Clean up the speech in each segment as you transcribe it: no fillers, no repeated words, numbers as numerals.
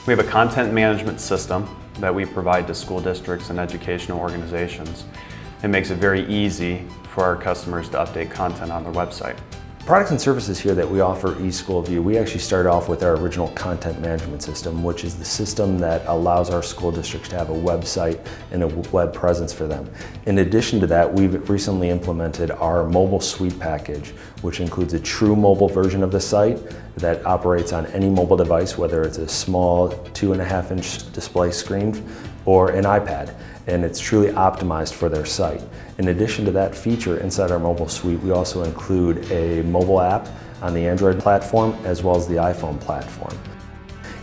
We have a content management system that we provide to school districts and educational organizations. It makes it very easy for our customers to update content on their website. Products and services here that we offer eSchoolView, we actually started off with our original content management system, which is the system that allows our school districts to have a website and a web presence for them. In addition to that, we've recently implemented our mobile suite package, which includes a true mobile version of the site that operates on any mobile device, whether it's a small 2.5-inch display screen or an iPad, and it's truly optimized for their site. In addition to that feature inside our mobile suite, we also include a mobile app on the Android platform as well as the iPhone platform.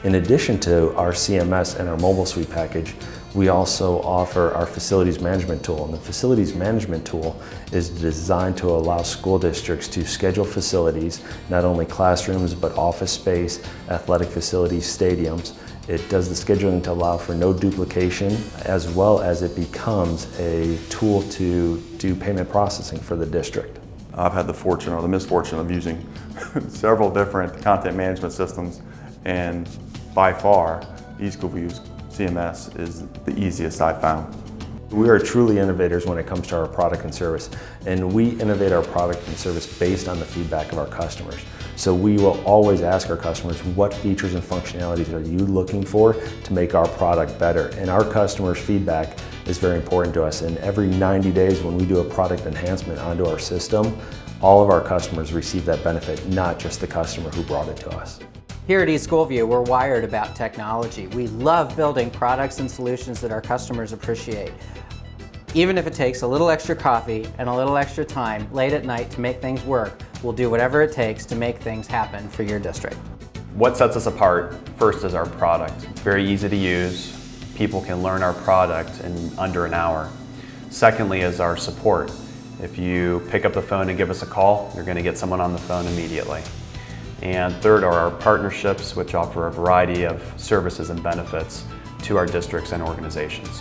In addition to our CMS and our mobile suite package, we also offer our facilities management tool, and the facilities management tool is designed to allow school districts to schedule facilities, not only classrooms but office space, athletic facilities, stadiums. It does the scheduling to allow for no duplication, as well as it becomes a tool to do payment processing for the district. I've had the fortune or the misfortune of using several different content management systems, and by far, eSchoolView's CMS is the easiest I've found. We are truly innovators when it comes to our product and service, and we innovate our product and service based on the feedback of our customers. So we will always ask our customers, what features and functionalities are you looking for to make our product better? And our customers' feedback is very important to us, and every 90 days when we do a product enhancement onto our system, all of our customers receive that benefit, not just the customer who brought it to us. Here at eSchoolView, we're wired about technology. We love building products and solutions that our customers appreciate. Even if it takes a little extra coffee and a little extra time late at night to make things work, we'll do whatever it takes to make things happen for your district. What sets us apart first is our product. It's very easy to use. People can learn our product in under an hour. Secondly is our support. If you pick up the phone and give us a call, you're going to get someone on the phone immediately. And third are our partnerships, which offer a variety of services and benefits to our districts and organizations.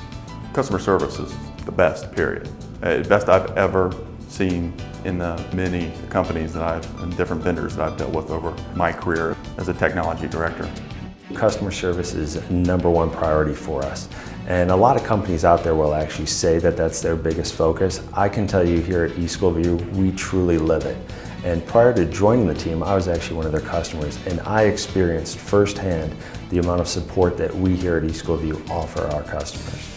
Customer service is the best, period. Best I've ever seen in the many companies and different vendors that I've dealt with over my career as a technology director. Customer service is #1 priority for us. And a lot of companies out there will actually say that that's their biggest focus. I can tell you here at eSchoolView, we truly live it. And prior to joining the team, I was actually one of their customers, and I experienced firsthand the amount of support that we here at eSchoolView offer our customers.